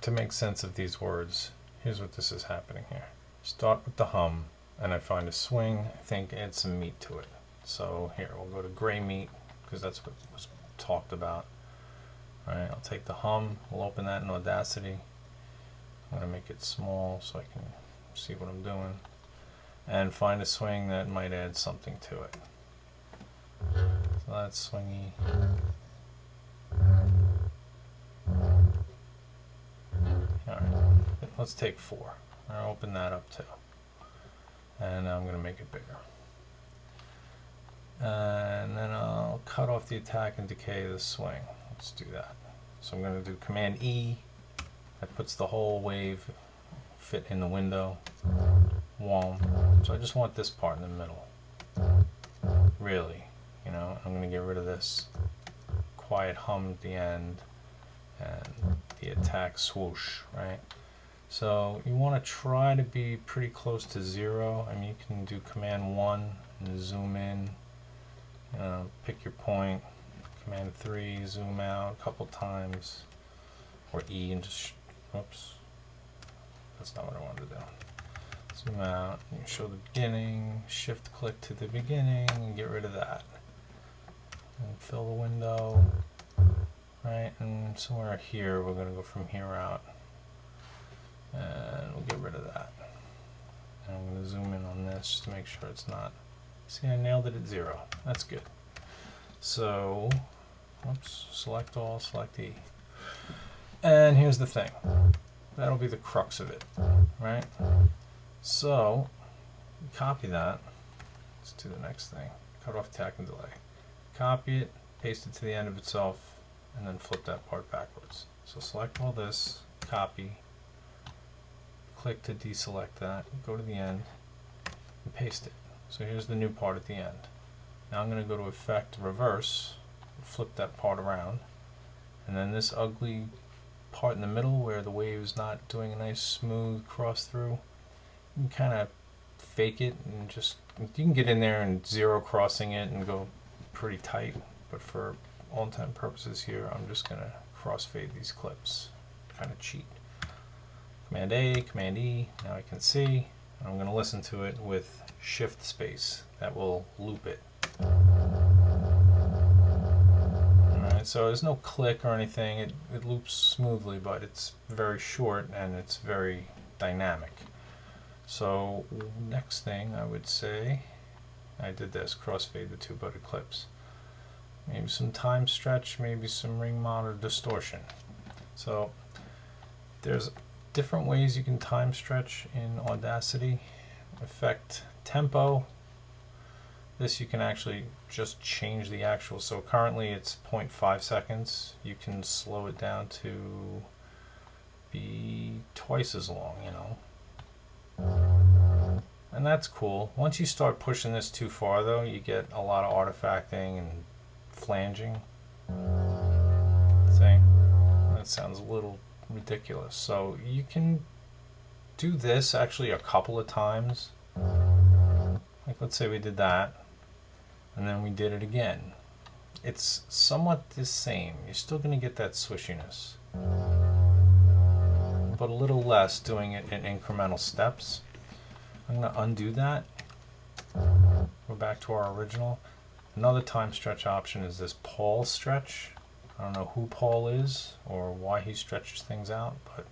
to make sense of these words, here's what this is happening here. Start with the hum, and I find a swing, I think add some meat to it. So here, we'll go to gray meat, because that's what was talked about. Alright, I'll take the hum, we'll open that in Audacity. I'm going to make it small so I can see what I'm doing. And find a swing that might add something to it. So that's swingy. Alright, let's take 4. I'll open that up too. And I'm going to make it bigger. And then I'll cut off the attack and decay of the swing. Let's do that. So I'm going to do Command E. That puts the whole wave fit in the window. Whom. So I just want this part in the middle. Really, you know, I'm going to get rid of this quiet hum at the end and the attack swoosh, right? So you want to try to be pretty close to 0. I mean, you can do Command 1 and zoom in, pick your point. Command 3, zoom out a couple times, or E and just, oops, that's not what I wanted to do. Zoom out, and you show the beginning, shift click to the beginning, and get rid of that. And fill the window, right, and somewhere here, we're going to go from here out. And we'll get rid of that. And I'm going to zoom in on this just to make sure it's not, see, I nailed it at 0. That's good. So, oops, select all, select E. And here's the thing. That'll be the crux of it, right? So, copy that. Let's do the next thing. Cut off attack and delay. Copy it, paste it to the end of itself, and then flip that part backwards. So select all this, copy, click to deselect that, go to the end, and paste it. So here's the new part at the end. Now I'm going to go to Effect, Reverse, flip that part around, and then this ugly part in the middle where the wave is not doing a nice smooth cross through, you can kind of fake it and just, you can get in there and 0 crossing it and go pretty tight, but for all intent and purposes here, I'm just going to crossfade these clips, kind of cheat. Command A, Command E, now I can see. I'm going to listen to it with Shift Space. That will loop it. Alright, so there's no click or anything. It loops smoothly, but it's very short and it's very dynamic. So next thing I would say, I did this, crossfade the 2 butted clips. Maybe some time stretch, maybe some ring mod or distortion. So there's different ways you can time stretch in Audacity. Effect tempo. This you can actually just change the actual, so currently it's 0.5 seconds. You can slow it down to be twice as long, you know. And that's cool. Once you start pushing this too far though, you get a lot of artifacting and flanging. See? That sounds a little ridiculous. So you can do this actually a couple of times. Like let's say we did that, and then we did it again. It's somewhat the same. You're still going to get that swishiness, but a little less doing it in incremental steps. I'm going to undo that. Go back to our original. Another time stretch option is this Paul stretch. I don't know who Paul is or why he stretches things out, but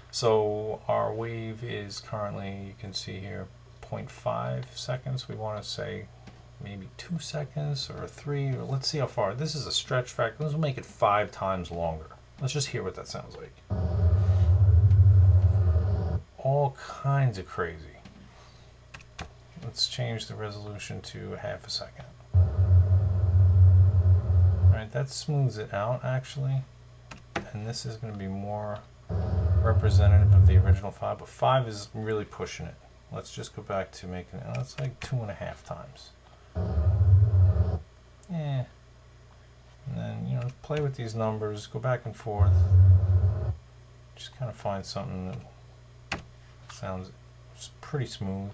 so our wave is currently, you can see here, 0.5 seconds. We want to say maybe 2 seconds or 3, or let's see how far. This is a stretch factor. Let's make it 5 times longer. Let's just hear what that sounds like. All kinds of crazy. Let's change the resolution to ½ a second. Alright, that smooths it out actually. And this is going to be more representative of the original 5, but 5 is really pushing it. Let's just go back to making it, that's like 2.5 times. Yeah. And then, you know, play with these numbers, go back and forth. Just kind of find something that sounds pretty smooth.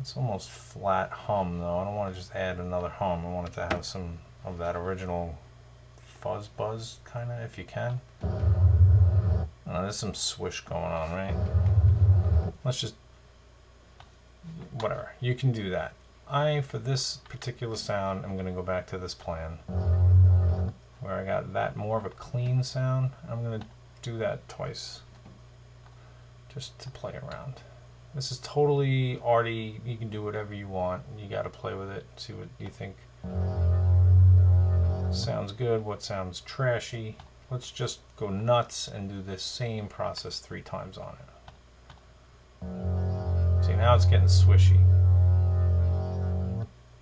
It's almost flat hum though. I don't want to just add another hum. I want it to have some of that original fuzz buzz kind of, if you can. There's some swish going on, right? Let's just, whatever. You can do that. For this particular sound, I'm going to go back to this plan where I got that more of a clean sound. I'm going to do that twice just to play around. This is totally arty. You can do whatever you want. You got to play with it, see what you think sounds good, what sounds trashy. Let's just go nuts and do this same process 3 times on it. See, now it's getting swishy.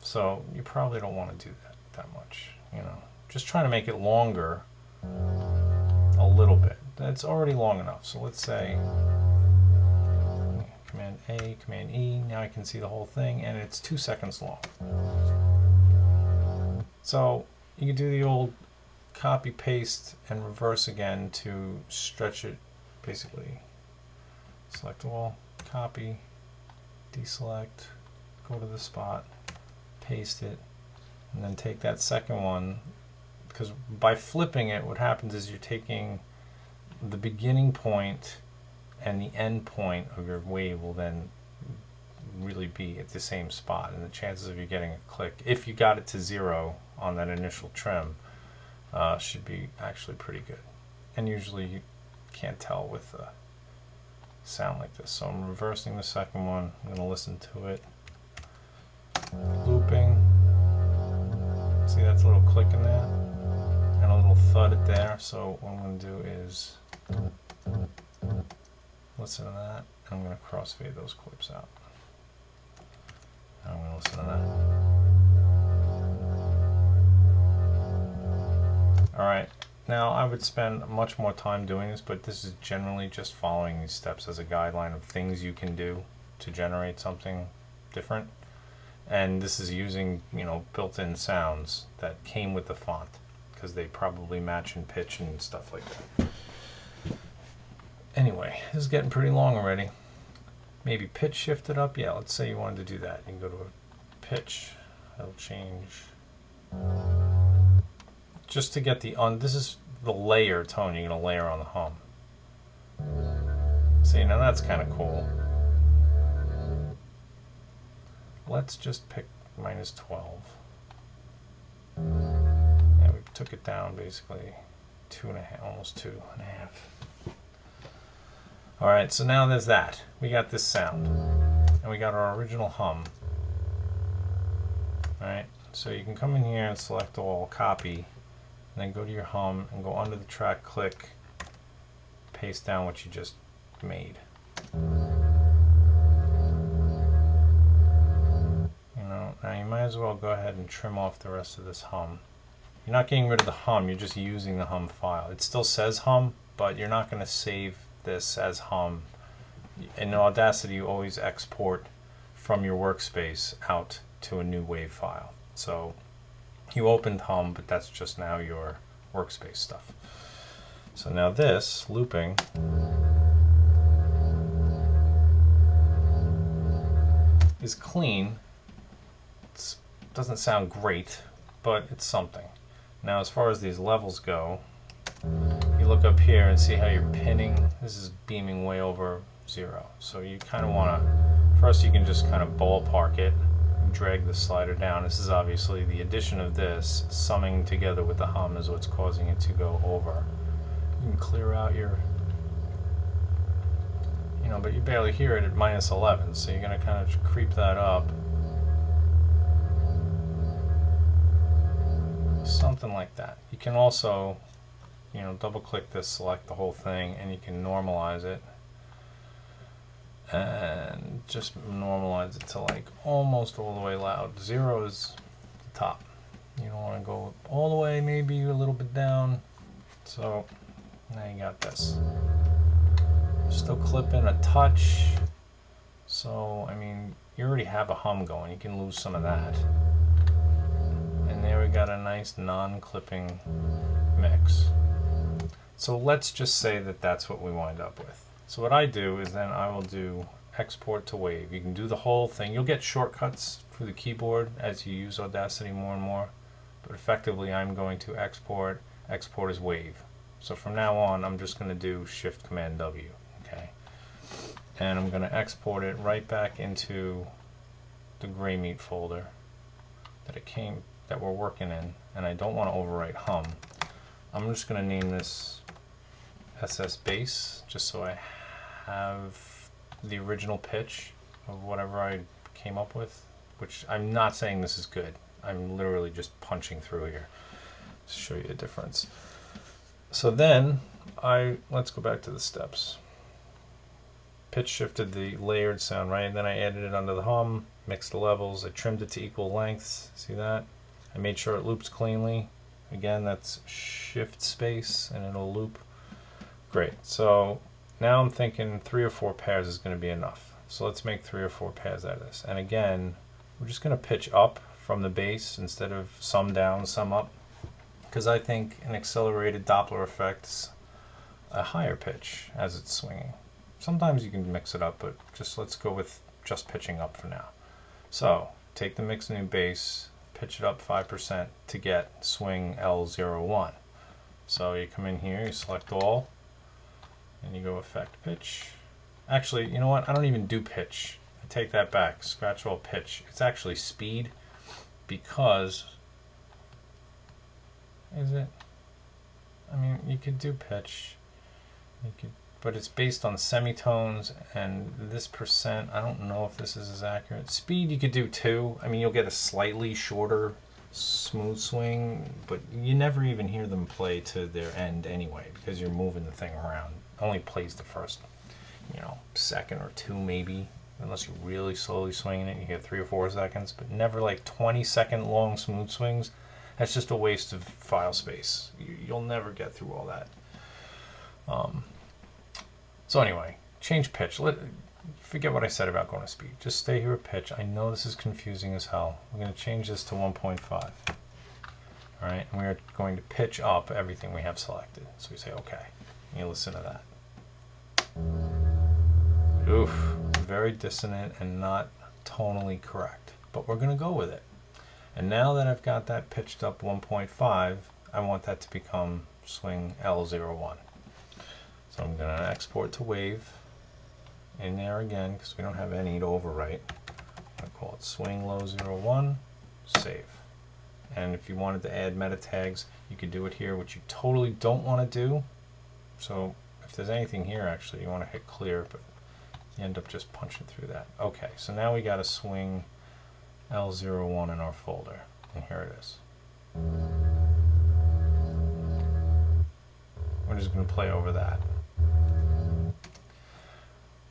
So you probably don't want to do that much, you know. Just trying to make it longer a little bit. That's already long enough. So let's say Command A, Command E. Now I can see the whole thing, and it's 2 seconds long. So you can do the old copy, paste, and reverse again to stretch it. Basically, select all, copy, deselect, go to the spot, paste it, and then take that second one, because by flipping it, what happens is you're taking the beginning point and the end point of your wave will then really be at the same spot, and the chances of you getting a click, if you got it to 0 on that initial trim, should be actually pretty good. And usually you can't tell with a sound like this. So I'm reversing the second one. I'm going to listen to it. Looping. See, that's a little click in there and a little thud at there. So what I'm going to do is listen to that. I'm going to crossfade those clips out. I'm going to listen to that. Alright, now I would spend much more time doing this, but this is generally just following these steps as a guideline of things you can do to generate something different. And this is using, you know, built-in sounds that came with the font, because they probably match in pitch and stuff like that. Anyway, this is getting pretty long already. Maybe pitch shift it up. Yeah, let's say you wanted to do that. You can go to a pitch. That'll change. Just to get the this is the layer tone you're going to layer on the hum. See, now that's kind of cool. Let's just pick -12. And we took it down basically 2.5, almost 2.5. Alright, so now there's that. We got this sound. And we got our original hum. Alright, so you can come in here and select all, copy, and then go to your hum and go under the track, click, paste down what you just made. You know, now you might as well go ahead and trim off the rest of this hum. You're not getting rid of the hum, you're just using the hum file. It still says hum, but you're not going to save this as hum. In Audacity, you always export from your workspace out to a new wave file. So you opened hum, but that's just now your workspace stuff. So now this looping is clean. It doesn't sound great, but it's something. Now as far as these levels go, you look up here and see how you're pinning. This is beaming way over 0. So you kind of want to, first you can just kind of ballpark it, drag the slider down. This is obviously the addition of this, summing together with the hum is what's causing it to go over. You can clear out your, you know, but you barely hear it at -11, so you're going to kind of creep that up. Something like that. You can also, you know, double click this, select the whole thing, and you can normalize it. And just normalize it to like almost all the way loud. 0 is the top. You don't want to go all the way, maybe a little bit down. So now you got this. Still clip in a touch. So, I mean, you already have a hum going. You can lose some of that. And there we got a nice non-clipping mix. So let's just say that that's what we wind up with. So what I do is then I will do export to wave. You can do the whole thing. You'll get shortcuts through the keyboard as you use Audacity more and more. But effectively I'm going to export as wave. So from now on, I'm just going to do Shift Command W, okay? And I'm going to export it right back into the gray meat folder that we're working in, and I don't want to overwrite hum. I'm just going to name this SS bass, just so I have the original pitch of whatever I came up with, which I'm not saying this is good. I'm literally just punching through here to show you the difference. So then let's go back to the steps. Pitch shifted the layered sound, right? And then I added it under the hum, mixed the levels, I trimmed it to equal lengths. See that? I made sure it loops cleanly. Again, that's shift space and it'll loop. Great. So now I'm thinking 3 or 4 pairs is going to be enough. So let's make 3 or 4 pairs out of this. And again, we're just going to pitch up from the bass instead of some down, some up, because I think an accelerated Doppler effect's a higher pitch as it's swinging. Sometimes you can mix it up, but let's go with just pitching up for now. So take the mix new bass, pitch it up 5% to get swing L01. So you come in here, you select all, and you go effect pitch. Actually, you know what? I don't even do pitch. I take that back. Scratch all pitch. It's actually speed, because is it? I mean, you could do pitch. You could, but it's based on semitones, and this percent, I don't know if this is as accurate. Speed you could do too. I mean, you'll get a slightly shorter smooth swing, but you never even hear them play to their end anyway, because you're moving the thing around. It only plays the first, second or two maybe, unless you're really slowly swinging it. You get 3 or 4 seconds, but never like 20-second long smooth swings. That's just a waste of file space. You'll never get through all that. So anyway, change pitch. Forget what I said about going to speed. Just stay here at pitch. I know this is confusing as hell. We're going to change this to 1.5. All right, and we're going to pitch up everything we have selected. So we say okay. And you listen to that. Oof, very dissonant and not tonally correct. But we're going to go with it. And now that I've got that pitched up 1.5, I want that to become swing L01. So I'm going to export to wave in there again, because we don't have any to overwrite. I'm going to call it swing low 01, save. And if you wanted to add meta tags, you could do it here, which you totally don't want to do. So if there's anything here, actually, you want to hit clear, but you end up just punching through that. Okay, so now we got a swing L01 in our folder, and here it is. We're just going to play over that.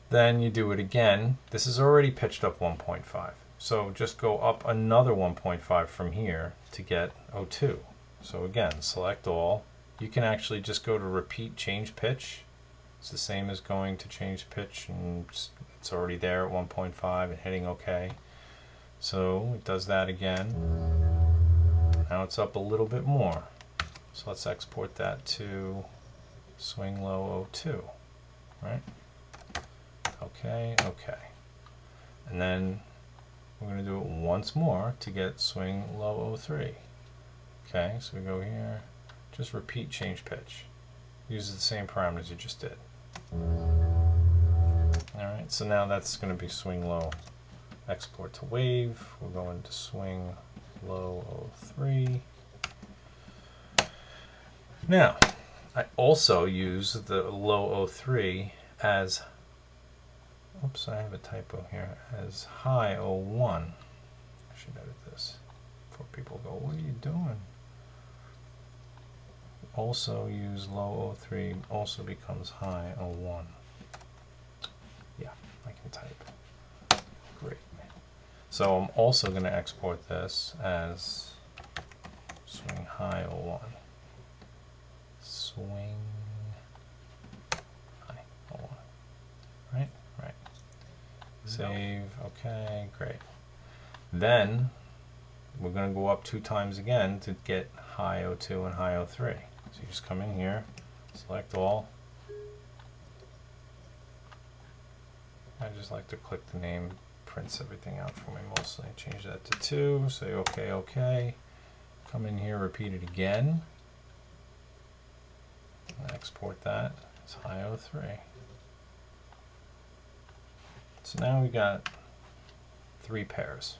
Then you do it again. This is already pitched up 1.5. So just go up another 1.5 from here to get 02. So again, select all. You can actually just go to repeat change pitch. It's the same as going to change pitch, and it's already there at 1.5 and hitting OK. So it does that again. Now it's up a little bit more. So let's export that to swing low 02. Right? Okay, okay. And then we're going to do it once more to get swing low 03. Okay, so we go here, just repeat change pitch. Use the same parameters you just did. Alright, so now that's going to be swing low. Export to wave. We're going to swing low 03. Now, I also use the low 03 as, oops, I have a typo here, as high 01. I should edit this before people go, what are you doing? Also use low 03, also becomes high 01. Yeah, I can type. Great. So I'm also going to export this as swing high 01. Swing high 01. Right? Right. Save. Okay, great. Then we're going to go up 2 times again to get high 02 and high 03. So you just come in here, select all. I just like to click the name, prints everything out for me mostly. Change that to 2, say okay, okay. Come in here, repeat it again. Export that. It's high 03. So now we got 3 pairs.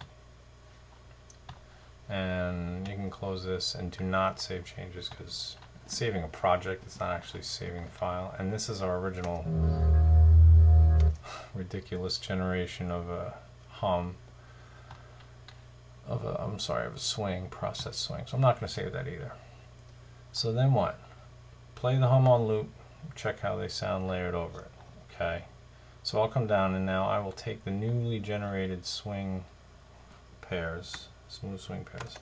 And you can close this and do not save changes because it's saving a project, it's not actually saving a file. And this is our original ridiculous generation of a hum, of a swing, process swing. So I'm not going to save that either. So then what? Play the hum on loop, check how they sound layered over it. Okay. So I'll come down and now I will take the newly generated swing pairs, smooth swing pairs.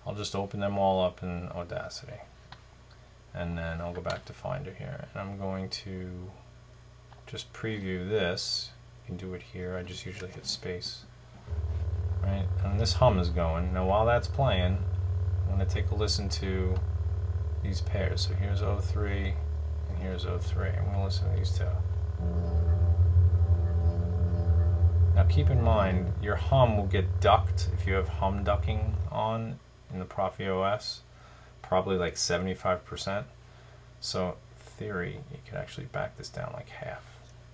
I'll just open them all up in Audacity. And then I'll go back to Finder here. And I'm going to just preview this. You can do it here. I just usually hit space. Right? And this hum is going. Now while that's playing, I'm going to take a listen to these pairs. So here's 03 and here's 03. I'm going to listen to these two. Now keep in mind, your hum will get ducked if you have hum ducking on in the Profi OS, probably like 75%. So in theory, you could actually back this down like half.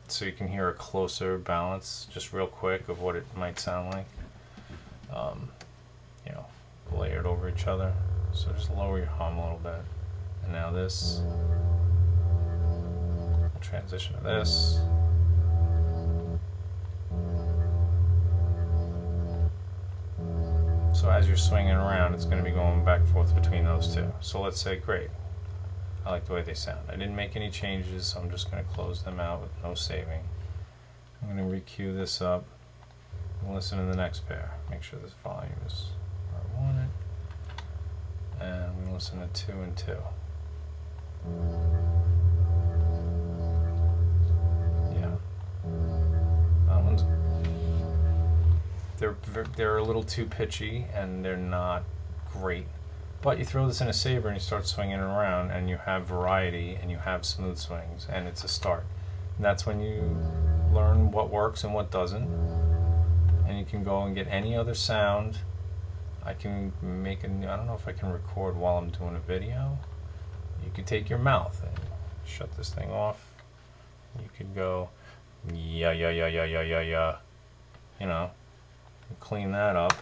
So you can hear a closer balance, just real quick, of what it might sound like. You know, layered over each other. So just lower your hum a little bit. And now this, we'll transition to this. So as you're swinging around, it's going to be going back and forth between those two. So let's say, great, I like the way they sound. I didn't make any changes, so I'm just going to close them out with no saving. I'm going to re-cue this up and listen to the next pair. Make sure this volume is where I want it. And I'm going to listen to 2 and 2. Yeah. That one's... They're a little too pitchy and they're not great, but you throw this in a saber and you start swinging it around and you have variety and you have smooth swings and it's a start. And that's when you learn what works and what doesn't, and you can go and get any other sound. I can make a new, I don't know if I can record while I'm doing a video. You could take your mouth and shut this thing off. You could go yeah, you know, clean that up,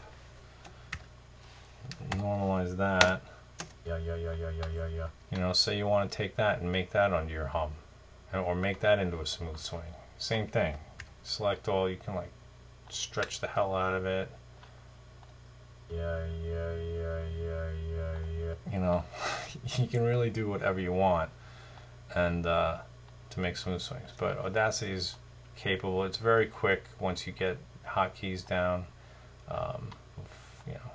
normalize that, yeah. You know, say you want to take that and make that onto your hum, or make that into a smooth swing. Same thing. Select all. You can like stretch the hell out of it. Yeah. You know, you can really do whatever you want, and to make smooth swings. But Audacity is capable. It's very quick once you get hotkeys down. You know,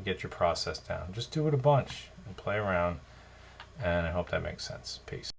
get your process down. Just do it a bunch and play around, and I hope that makes sense. Peace.